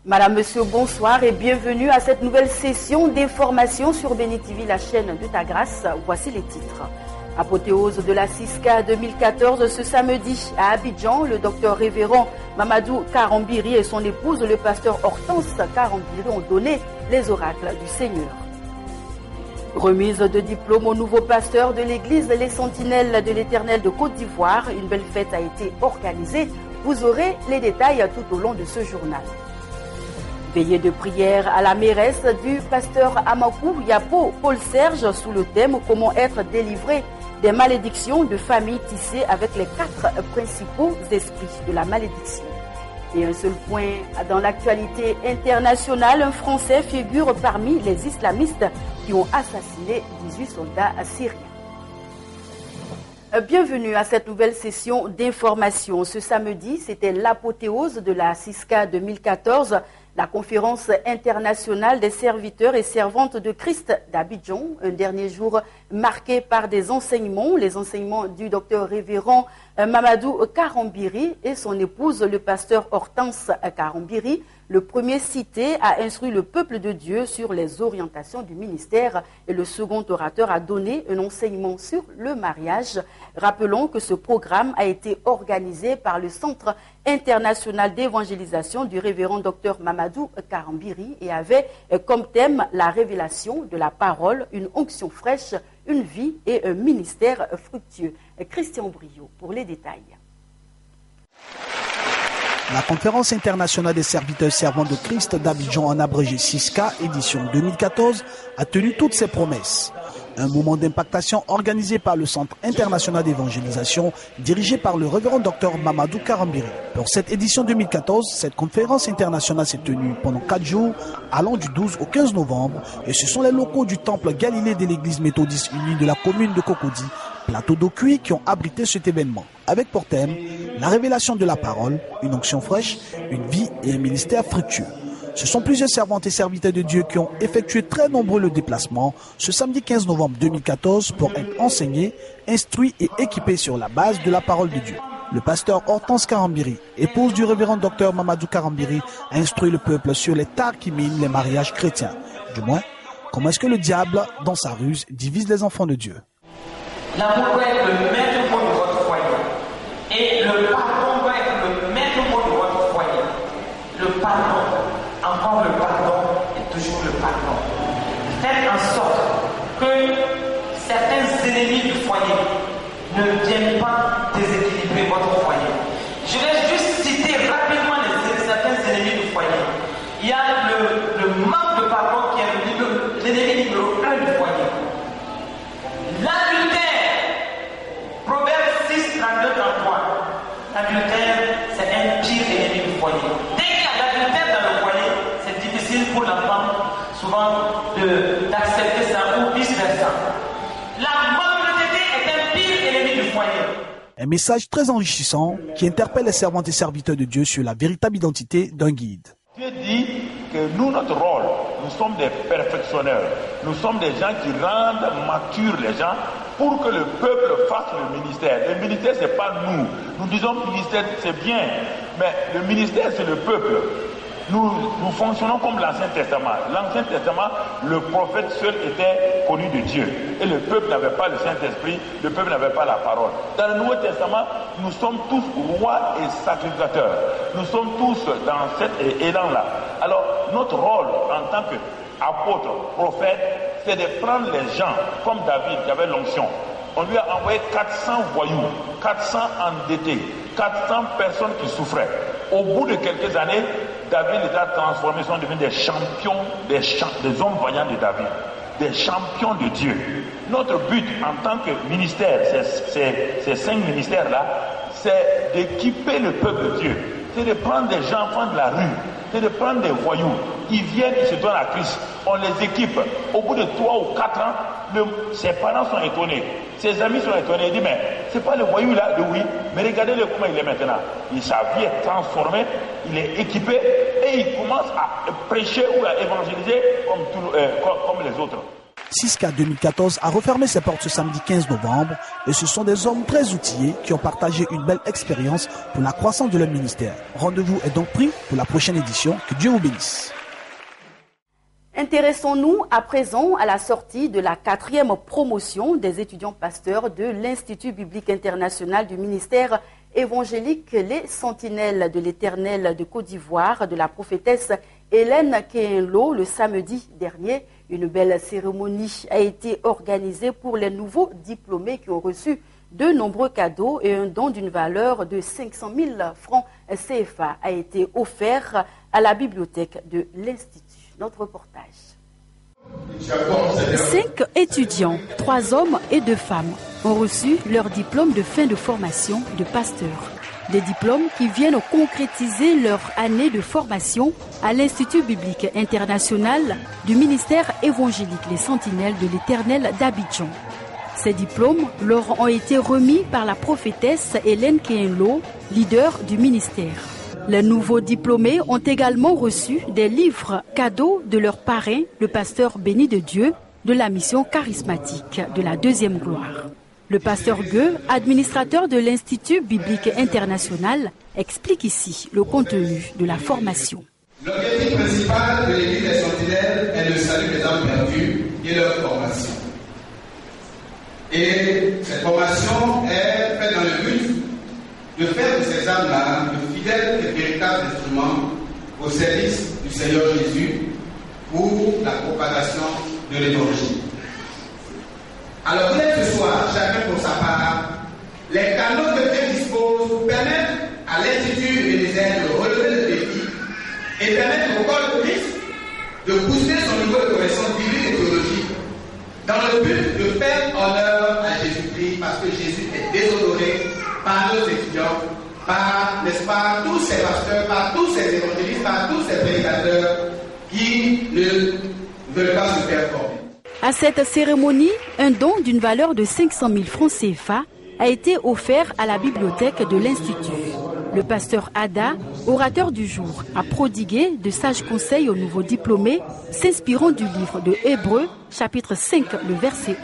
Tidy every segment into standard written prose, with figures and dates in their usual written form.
Madame, Monsieur, bonsoir et bienvenue à cette nouvelle session d'information sur Béni TV, la chaîne de ta grâce. Voici les titres. Apothéose de la CISCA 2014 ce samedi à Abidjan, le docteur révérend Mamadou Karambiri et son épouse, le pasteur Hortense Karambiri, ont donné les oracles du Seigneur. Remise de diplôme au nouveau pasteur de l'église Les Sentinelles de l'Éternel de Côte d'Ivoire. Une belle fête a été organisée. Vous aurez les détails tout au long de ce journal. Veillée de prière à la mairesse du pasteur Amakou Yapo Paul Serge sous le thème « Comment être délivré des malédictions de famille tissées avec les 4 principaux esprits de la malédiction ». Et un seul point dans l'actualité internationale, un Français figure parmi les islamistes qui ont assassiné 18 soldats syriens. Bienvenue à cette nouvelle session d'information. Ce samedi, c'était l'apothéose de la CISCA 2014, la conférence internationale des serviteurs et servantes de Christ d'Abidjan, un dernier jour marqué par des enseignements, les enseignements du docteur révérend Mamadou Karambiri et son épouse, le pasteur Hortense Karambiri. Le premier cité a instruit le peuple de Dieu sur les orientations du ministère et le second orateur a donné un enseignement sur le mariage. Rappelons que ce programme a été organisé par le Centre international d'évangélisation du révérend docteur Mamadou Karambiri et avait comme thème la révélation de la parole, une onction fraîche, une vie et un ministère fructueux. Christian Brio pour les détails. La conférence internationale des serviteurs servants de Christ d'Abidjan, en abrégé CISCA, édition 2014, a tenu toutes ses promesses. Un moment d'impactation organisé par le Centre international d'évangélisation, dirigé par le révérend docteur Mamadou Karambiri. Pour cette édition 2014, cette conférence internationale s'est tenue pendant 4 jours, allant du 12 au 15 novembre, et ce sont les locaux du temple Galilée de l'église méthodiste unie de la commune de Cocody, plateau d'eau cuit, qui ont abrité cet événement, avec pour thème la révélation de la parole, une onction fraîche, une vie et un ministère fructueux. Ce sont plusieurs servantes et serviteurs de Dieu qui ont effectué très nombreux le déplacement ce samedi 15 novembre 2014 pour être enseignés, instruits et équipés sur la base de la parole de Dieu. Le pasteur Hortense Karambiri, épouse du révérend docteur Mamadou Karambiri, a instruit le peuple sur les tares qui minent les mariages chrétiens. Du moins, comment est-ce que le diable, dans sa ruse, divise les enfants de Dieu. L'amour doit être le maître mot de votre foyer. Et le pardon doit être le maître mot de votre foyer. Le pardon, encore le pardon et toujours le pardon. Faites en sorte que certains ennemis du foyer ne viennent pas déséquilibrer votre foyer. Je vais juste citer rapidement certains ennemis du foyer. Il y a le manque de pardon qui est l'ennemi numéro 1 du foyer. L'adultère. Proverbe 6, 32, 33. L'adultère, c'est un pire ennemi du foyer. Dès qu'il y a l'adultère dans le foyer, c'est difficile pour la femme, souvent, d'accepter ça ou vice-versa. La malhonnêteté est un pire ennemi du foyer. Un message très enrichissant qui interpelle les servantes et serviteurs de Dieu sur la véritable identité d'un guide. Dieu dit que nous, notre rôle, nous sommes des perfectionneurs. Nous sommes des gens qui rendent matures les gens pour que le peuple fasse le ministère. Le ministère, ce n'est pas nous. Nous disons que le ministère, c'est bien, mais le ministère, c'est le peuple. Nous fonctionnons comme l'Ancien Testament. L'Ancien Testament, le prophète seul était connu de Dieu. Et le peuple n'avait pas le Saint-Esprit, le peuple n'avait pas la parole. Dans le Nouveau Testament, nous sommes tous rois et sacrificateurs. Nous sommes tous dans cet élan-là. Alors, notre rôle en tant qu'apôtre, prophète, c'est de prendre les gens, comme David qui avait l'onction. On lui a envoyé 400 voyous, 400 endettés, 400 personnes qui souffraient. Au bout de quelques années, David les a transformés, sont devenus des champions, des hommes voyants de David, des champions de Dieu. Notre but en tant que ministère, ces 5 ministères-là, c'est d'équiper le peuple de Dieu. C'est de prendre des gens, enfants de la rue, c'est de prendre des voyous. Ils viennent, ils se donnent à Christ. On les équipe. Au bout de 3 ou 4 ans, ses parents sont étonnés. Ses amis sont étonnés. Ils disent, mais c'est pas le voyou là de oui, mais regardez-le comment il est maintenant. Sa vie est transformée, il est équipé et il commence à prêcher ou à évangéliser comme les autres. Siska 2014 a refermé ses portes ce samedi 15 novembre et ce sont des hommes très outillés qui ont partagé une belle expérience pour la croissance de leur ministère. Rendez-vous est donc pris pour la prochaine édition. Que Dieu vous bénisse. Intéressons-nous à présent à la sortie de la 4e promotion des étudiants pasteurs de l'Institut biblique international du ministère évangélique Les Sentinelles de l'Éternel de Côte d'Ivoire de la prophétesse Hélène Kéhenlo le samedi dernier. Une belle cérémonie a été organisée pour les nouveaux diplômés qui ont reçu de nombreux cadeaux et un don d'une valeur de 500 000 francs CFA a été offert à la bibliothèque de l'Institut. Notre reportage. 5 étudiants, 3 hommes et 2 femmes, ont reçu leur diplôme de fin de formation de pasteur. Des diplômes qui viennent concrétiser leur année de formation à l'Institut biblique international du ministère évangélique Les Sentinelles de l'Éternel d'Abidjan. Ces diplômes leur ont été remis par la prophétesse Hélène Kéhenlo, leader du ministère. Les nouveaux diplômés ont également reçu des livres cadeaux de leur parrain, le pasteur béni de Dieu, de la mission charismatique de la deuxième gloire. Le pasteur Gueux, administrateur de l'Institut biblique international, explique ici le contenu de la formation. L'objectif principal de l'Église des Sentinelles est le salut des âmes perdues et leur formation. Et cette formation est faite dans le but de faire de ces âmes-là de fidèles et véritables instruments au service du Seigneur Jésus pour la propagation de l'évangile. Alors, dès ce soir, chacun pour sa part, les canaux que Dieu dispose pour permettre à l'Institut Ebenezer de relever le défi et permettre au corps de Christ de booster son niveau de connaissance biblique et théologique dans le but de faire honneur à Jésus-Christ parce que Jésus est déshonoré par nos étudiants, par, n'est-ce pas, tous ces pasteurs, par tous ces évangélistes, par tous ces prédicateurs qui ne veulent pas se faire former. À cette cérémonie, un don d'une valeur de 500 000 francs CFA a été offert à la bibliothèque de l'Institut. Le pasteur Ada, orateur du jour, a prodigué de sages conseils aux nouveaux diplômés, s'inspirant du livre de Hébreux, chapitre 5, le verset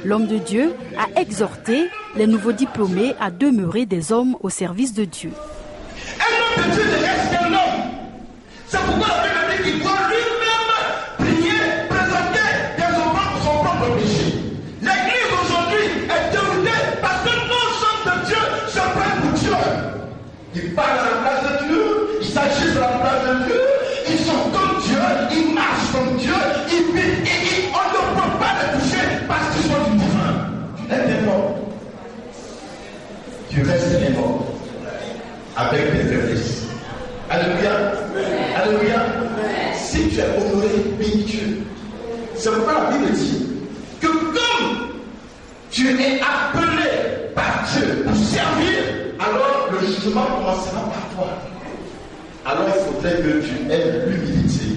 1. L'homme de Dieu a exhorté les nouveaux diplômés à demeurer des hommes au service de Dieu. Un homme de Dieu ne reste qu'un homme. C'est pourquoi la Bible dit qu'il doit lui-même prier, présenter des offrandes pour son propre péché. L'Église aujourd'hui est déroutée parce que nos hommes de Dieu se prennent pour Dieu. Ils parlent à la place de Dieu, ils s'agissent à la place de Dieu, ils sont comme Dieu, ils marchent comme Dieu, ils vivent et on ne peut pas les toucher parce qu'ils sont du divin. Un mort. Tu restes un mort avec tes faiblesses. Alléluia. Alléluia. Si tu es honoré, bénis Dieu. C'est pourquoi la Bible dit que comme tu es appelé par Dieu pour servir, alors le jugement commencera par toi. Alors il faudrait que tu aies l'humilité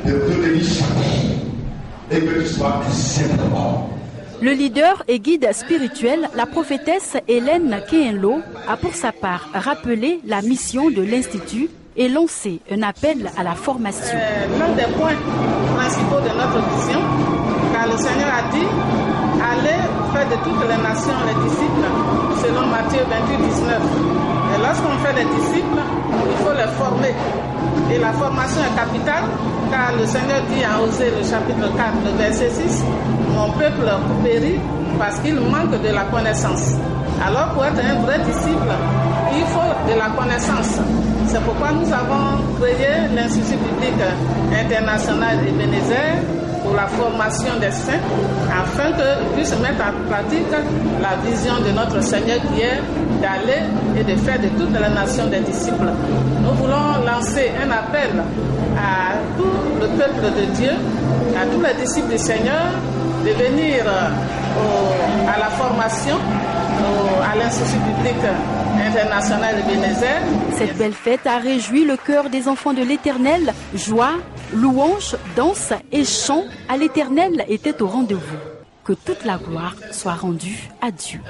de revenir chaque et que tu sois simplement. Le leader et guide spirituel, la prophétesse Hélène Kéhenlo, a pour sa part rappelé la mission de l'Institut et lancé un appel à la formation. L'un des points principaux de notre vision, car le Seigneur a dit « Allez faire de toutes les nations les disciples », selon Matthieu 28, 19. Et lorsqu'on fait des disciples, il faut les former. Et la formation est capitale, car le Seigneur dit en Osée, le chapitre 4, le verset 6, « Mon peuple périt parce qu'il manque de la connaissance ». Alors pour être un vrai disciple, il faut de la connaissance. C'est pourquoi nous avons créé l'Institut biblique international Ebenezer pour la formation des saints, afin qu'ils puissent mettre en pratique la vision de notre Seigneur qui est d'aller et de faire de toutes les nations des disciples. Nous voulons lancer un appel à tout le peuple de Dieu, à tous les disciples du Seigneur, de venir à la formation à l'Institut biblique international de Ebenezer. Cette belle fête a réjoui le cœur des enfants de l'Éternel. Joie, louange, danse et chant à l'Éternel étaient au rendez-vous. Que toute la gloire soit rendue à Dieu.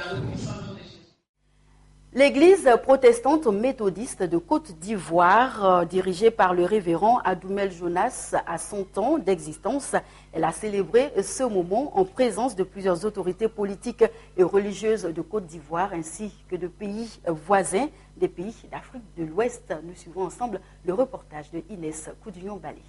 L'église protestante méthodiste de Côte d'Ivoire, dirigée par le révérend Adoumel Jonas, a 100 ans d'existence. Elle a célébré ce moment en présence de plusieurs autorités politiques et religieuses de Côte d'Ivoire ainsi que de pays voisins, des pays d'Afrique de l'Ouest. Nous suivons ensemble le reportage de Inès Koudunion-Balé.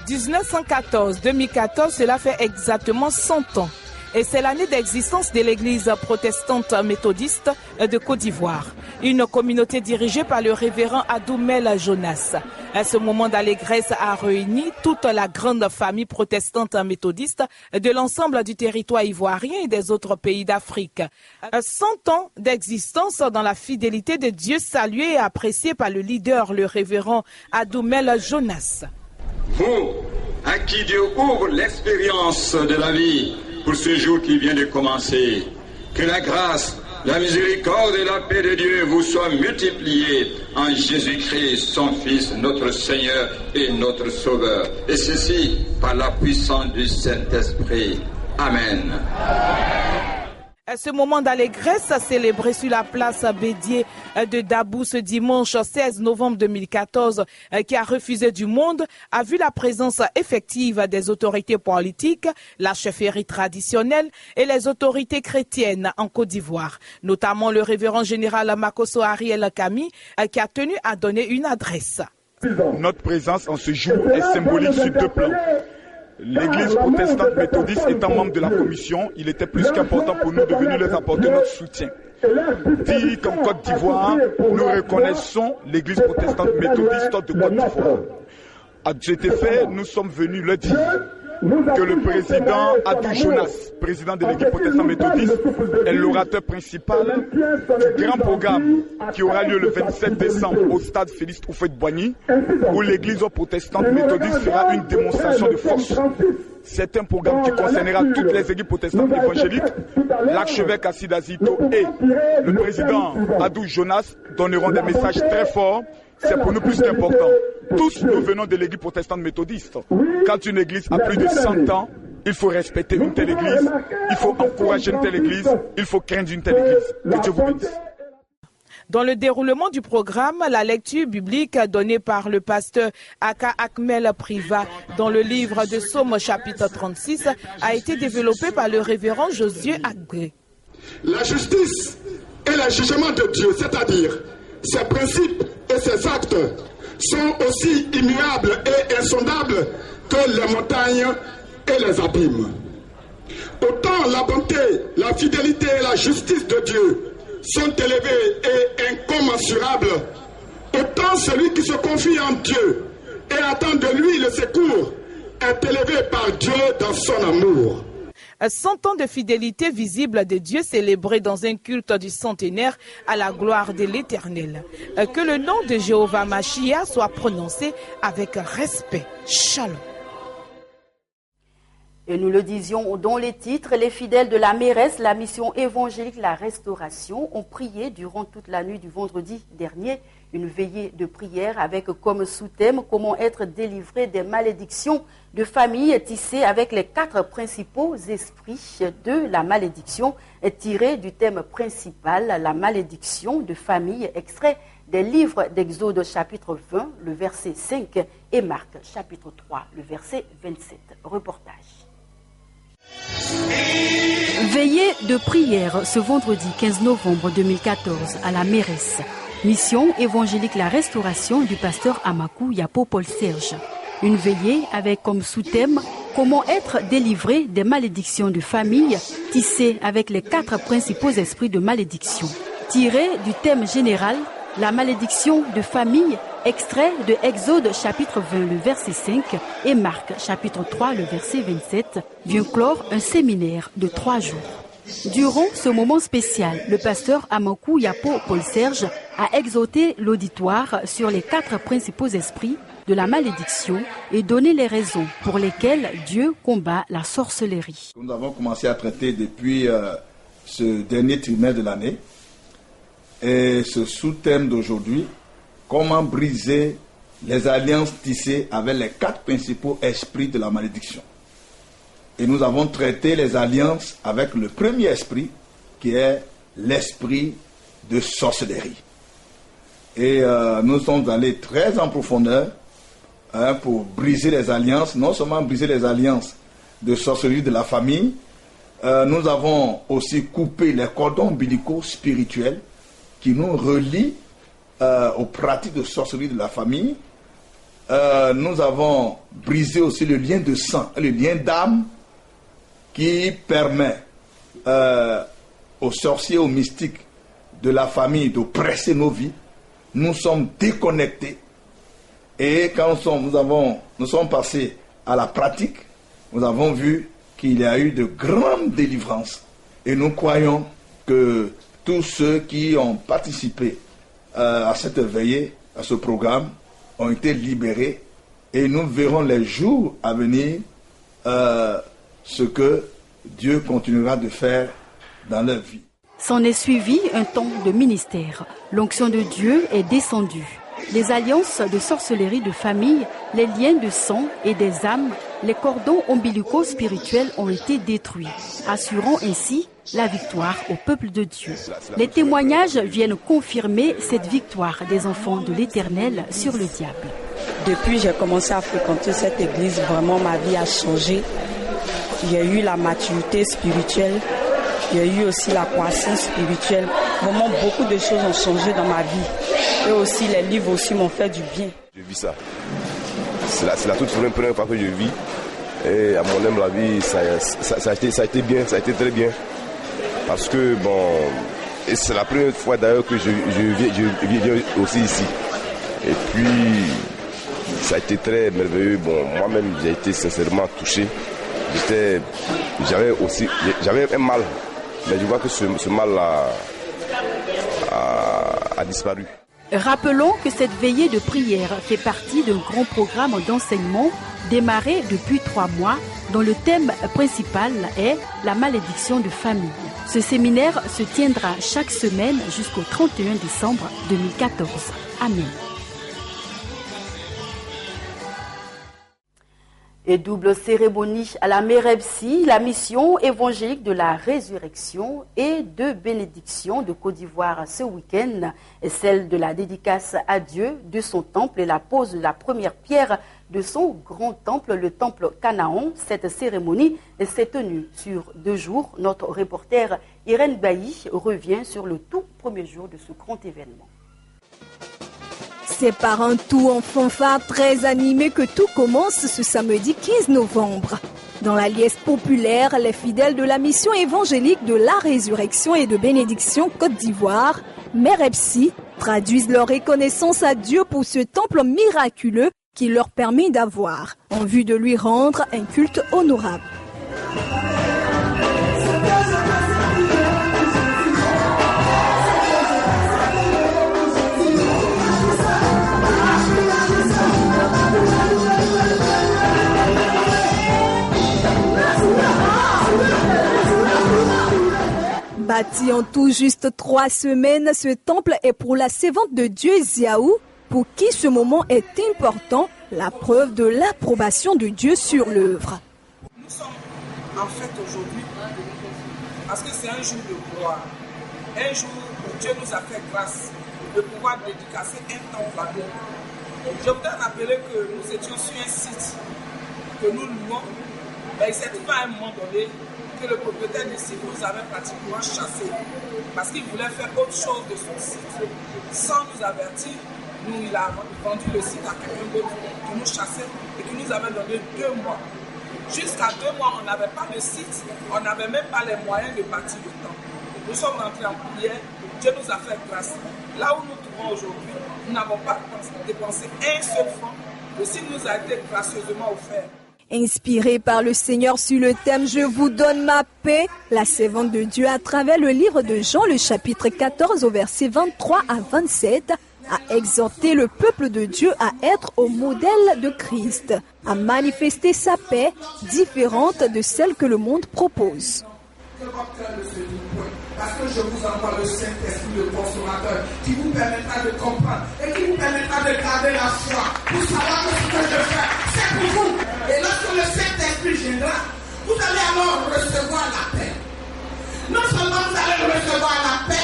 1914-2014, cela fait exactement 100 ans. Et c'est l'année d'existence de l'église protestante méthodiste de Côte d'Ivoire. Une communauté dirigée par le révérend Adoumel Jonas. Ce moment d'allégresse a réuni toute la grande famille protestante méthodiste de l'ensemble du territoire ivoirien et des autres pays d'Afrique. 100 ans d'existence dans la fidélité de Dieu, saluée et appréciée par le leader, le révérend Adoumel Jonas. Vous, à qui Dieu ouvre l'expérience de la vie, pour ce jour qui vient de commencer, que la grâce, la miséricorde et la paix de Dieu vous soient multipliées en Jésus-Christ, son Fils, notre Seigneur et notre Sauveur. Et ceci par la puissance du Saint-Esprit. Amen. Ce moment d'allégresse célébré sur la place Bédier de Dabou ce dimanche 16 novembre 2014, qui a refusé du monde, a vu la présence effective des autorités politiques, la chefferie traditionnelle et les autorités chrétiennes en Côte d'Ivoire, notamment le révérend général Makosso Ariel Kami, qui a tenu à donner une adresse. Notre présence en ce jour est symbolique sur deux plans. L'église protestante méthodiste étant membre de la commission, il était plus qu'important pour nous de venir leur apporter notre soutien. Dit qu'en Côte d'Ivoire, nous reconnaissons l'église protestante méthodiste de Côte d'Ivoire. À cet effet, nous sommes venus le dire que le président Adou Jonas, président de l'église protestante méthodiste, est l'orateur principal du grand programme qui aura lieu le 27 décembre au stade Félix Houphouët-Boigny, où l'église protestante méthodiste fera une démonstration de force. C'est un programme qui concernera toutes les églises protestantes évangéliques. L'archevêque Assid Azito et le président Adou Jonas donneront des messages très forts. C'est pour nous plus qu'important. Tous nous venons de l'église protestante méthodiste. Quand une église a plus de 100 ans, il faut respecter une telle église, il faut encourager une telle église, il faut craindre une telle église. Que Dieu vous bénisse. Dans le déroulement du programme, la lecture biblique donnée par le pasteur Aka Akmel Priva dans le livre de Somme chapitre 36 a été développée par le révérend Josué Agré. La justice et le jugement de Dieu, c'est-à-dire ses principes et ses actes, sont aussi immuables et insondables que les montagnes et les abîmes. Autant la bonté, la fidélité et la justice de Dieu sont élevées et incommensurables, autant celui qui se confie en Dieu et attend de lui le secours est élevé par Dieu dans son amour. 100 ans de fidélité visible de Dieu célébré dans un culte du centenaire à la gloire de l'Éternel. Que le nom de Jéhovah Mashiach soit prononcé avec respect. Shalom. Et nous le disions dans les titres, les fidèles de la mairesse, la mission évangélique La Restauration, ont prié durant toute la nuit du vendredi dernier. Une veillée de prière avec comme sous-thème comment être délivré des malédictions de famille tissées avec les 4 principaux esprits de la malédiction, tiré du thème principal, la malédiction de famille, extrait des livres d'Exode chapitre 20, le verset 5 et Marc chapitre 3, le verset 27. Reportage. Veillée de prière ce vendredi 15 novembre 2014 à la mairesse. Mission évangélique La Restauration du pasteur Amakou Yapo Paul Serge. Une veillée avec comme sous-thème comment être délivré des malédictions de famille tissées avec les 4 principaux esprits de malédiction. Tiré du thème général la malédiction de famille, extrait de Exode chapitre 20, le verset 5 et Marc chapitre 3, le verset 27, vient clore un séminaire de 3 jours. Durant ce moment spécial, le pasteur Amakou Yapo Paul Serge a exhorté l'auditoire sur les 4 principaux esprits de la malédiction et donné les raisons pour lesquelles Dieu combat la sorcellerie. Nous avons commencé à traiter depuis ce dernier trimestre de l'année. Et ce sous-thème d'aujourd'hui, comment briser les alliances tissées avec les 4 principaux esprits de la malédiction. Et nous avons traité les alliances avec le premier esprit, qui est l'esprit de sorcellerie. Et nous sommes allés très en profondeur pour briser les alliances, non seulement briser les alliances de sorcellerie de la famille, nous avons aussi coupé les cordons ombilicaux spirituels qui nous relient aux pratiques de sorcellerie de la famille. Nous avons brisé aussi le lien de sang, le lien d'âme qui permet aux sorciers, aux mystiques de la famille d'oppresser nos vies. Nous sommes déconnectés. Et quand nous sommes passés à la pratique, nous avons vu qu'il y a eu de grandes délivrances. Et nous croyons que tous ceux qui ont participé à cette veillée, à ce programme, ont été libérés. Et nous verrons les jours à venir ce que Dieu continuera de faire dans leur vie. S'en est suivi un temps de ministère. L'onction de Dieu est descendue. Les alliances de sorcellerie de famille, les liens de sang et des âmes, les cordons ombilicaux spirituels ont été détruits, assurant ainsi la victoire au peuple de Dieu. Les témoignages viennent confirmer cette victoire des enfants de l'Éternel sur le diable. Depuis que j'ai commencé à fréquenter cette église, vraiment ma vie a changé. Il y a eu la maturité spirituelle. Il y a eu aussi la croissance spirituelle. Vraiment, beaucoup de choses ont changé dans ma vie. Et aussi, les livres aussi m'ont fait du bien. Je vis ça. C'est la toute première fois que je vis. Et à mon âme, la vie, ça a été bien, ça a été très bien. Parce que, et c'est la première fois d'ailleurs que je viens aussi ici. Et puis, ça a été très merveilleux. Moi-même, j'ai été sincèrement touché. J'avais un mal. Mais je vois que ce mal a disparu. Rappelons que cette veillée de prière fait partie d'un grand programme d'enseignement démarré depuis 3 mois dont le thème principal est la malédiction de famille. Ce séminaire se tiendra chaque semaine jusqu'au 31 décembre 2014. Amen. Et double cérémonie à la Merepsi, la mission évangélique de la résurrection et de bénédiction de Côte d'Ivoire ce week-end, et celle de la dédicace à Dieu de son temple et la pose de la première pierre de son grand temple, le temple Canaan. Cette cérémonie s'est tenue sur 2 jours. Notre reporter Irène Bailly revient sur le tout premier jour de ce grand événement. C'est par un tour en fanfare très animé que tout commence ce samedi 15 novembre. Dans la liesse populaire, les fidèles de la mission évangélique de la résurrection et de bénédiction Côte d'Ivoire, Merepsi, traduisent leur reconnaissance à Dieu pour ce temple miraculeux qui leur permet d'avoir, en vue de lui rendre un culte honorable. Bâti en tout juste 3 semaines, ce temple est pour la servante de Dieu Ziaou, pour qui ce moment est important, la preuve de l'approbation de Dieu sur l'œuvre. Nous sommes en fête aujourd'hui parce que c'est un jour de gloire, un jour où Dieu nous a fait grâce de pouvoir dédicacer un temple à Dieu. Je voudrais rappeler que nous étions sur un site que nous louons, mais il s'est trouvé à un moment donné que le propriétaire du site nous avait pratiquement chassé parce qu'il voulait faire autre chose de son site. Sans nous avertir, il a vendu le site à quelqu'un d'autre qui nous chassait et qui nous avait donné 2 mois. Jusqu'à 2 mois, on n'avait pas de site, on n'avait même pas les moyens de bâtir le temple. Nous sommes rentrés en prière, Dieu nous a fait grâce. Là où nous trouvons aujourd'hui, nous n'avons pas dépensé un seul franc. Le site nous a été gracieusement offert. Inspirée par le Seigneur sur le thème « Je vous donne ma paix », la servante de Dieu, à travers le livre de Jean, le chapitre 14, au verset 23 à 27, a exhorté le peuple de Dieu à être au modèle de Christ, à manifester sa paix différente de celle que le monde propose. Parce que je vous envoie le Saint-Esprit, le consommateur, qui vous permettra de comprendre et qui vous permettra de garder la foi pour savoir que ce que je fais, c'est pour vous. Et lorsque le Saint-Esprit viendra, vous allez alors recevoir la paix. Non seulement vous allez recevoir la paix,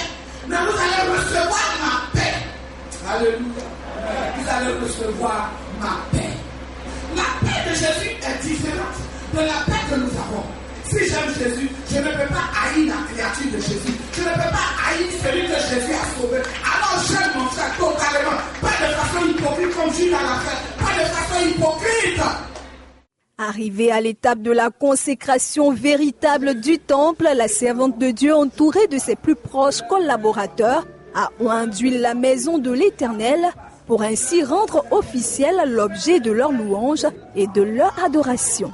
de la paix que nous avons. Si j'aime Jésus, je ne peux pas haïr la créature de Jésus. Je ne peux pas haïr celui que Jésus a sauvé. Alors j'aime mon frère totalement. Pas de façon hypocrite comme Jules l'a fait. Pas de façon hypocrite. Arrivée à l'étape de la consécration véritable du temple, la servante de Dieu, entourée de ses plus proches collaborateurs, a oint d'huile la maison de l'Éternel pour ainsi rendre officiel l'objet de leur louange et de leur adoration.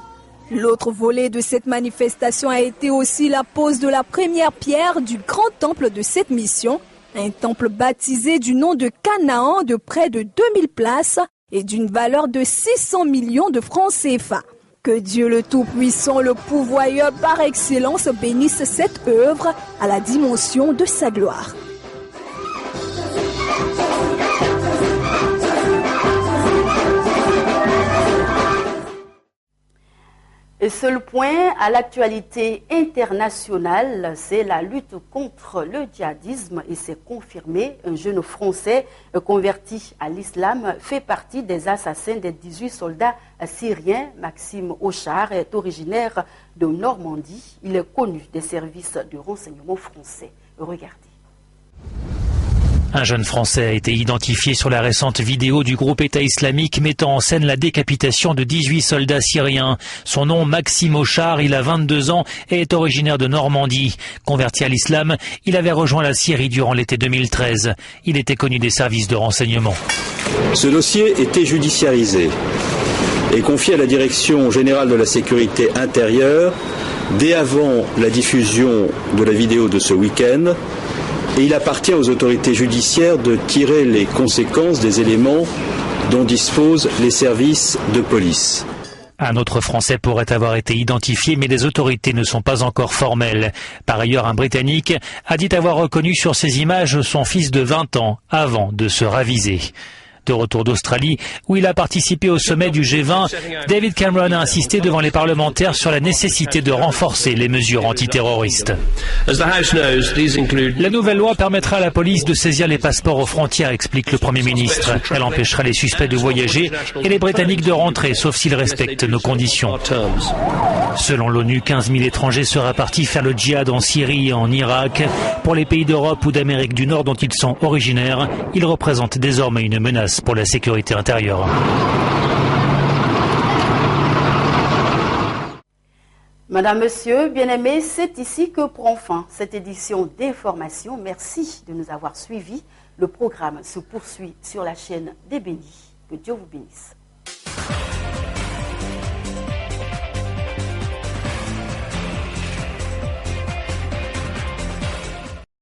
L'autre volet de cette manifestation a été aussi la pose de la première pierre du grand temple de cette mission, un temple baptisé du nom de Canaan de près de 2000 places et d'une valeur de 600 millions de francs CFA. Que Dieu le Tout-Puissant, le pourvoyeur par excellence, bénisse cette œuvre à la dimension de sa gloire. Et seul point à l'actualité internationale, c'est la lutte contre le djihadisme et c'est confirmé. Un jeune Français converti à l'islam fait partie des assassins des 18 soldats syriens. Maxime Ochard est originaire de Normandie. Il est connu des services de renseignement français. Regardez. Un jeune Français a été identifié sur la récente vidéo du groupe État islamique mettant en scène la décapitation de 18 soldats syriens. Son nom, Maxime Ochard, il a 22 ans et est originaire de Normandie. Converti à l'islam, il avait rejoint la Syrie durant l'été 2013. Il était connu des services de renseignement. Ce dossier était judiciarisé et confié à la Direction générale de la sécurité intérieure dès avant la diffusion de la vidéo de ce week-end. Et il appartient aux autorités judiciaires de tirer les conséquences des éléments dont disposent les services de police. Un autre Français pourrait avoir été identifié, mais les autorités ne sont pas encore formelles. Par ailleurs, un Britannique a dit avoir reconnu sur ces images son fils de 20 ans avant de se raviser. De retour d'Australie, où il a participé au sommet du G20, David Cameron a insisté devant les parlementaires sur la nécessité de renforcer les mesures antiterroristes. La nouvelle loi permettra à la police de saisir les passeports aux frontières, explique le Premier ministre. Elle empêchera les suspects de voyager et les Britanniques de rentrer, sauf s'ils respectent nos conditions. Selon l'ONU, 15 000 étrangers seraient partis faire le djihad en Syrie et en Irak. Pour les pays d'Europe ou d'Amérique du Nord dont ils sont originaires, ils représentent désormais une menace pour la sécurité intérieure. Madame, Monsieur, bien-aimés, c'est ici que prend fin cette édition d'information. Merci de nous avoir suivis. Le programme se poursuit sur la chaîne des Bénis. Que Dieu vous bénisse.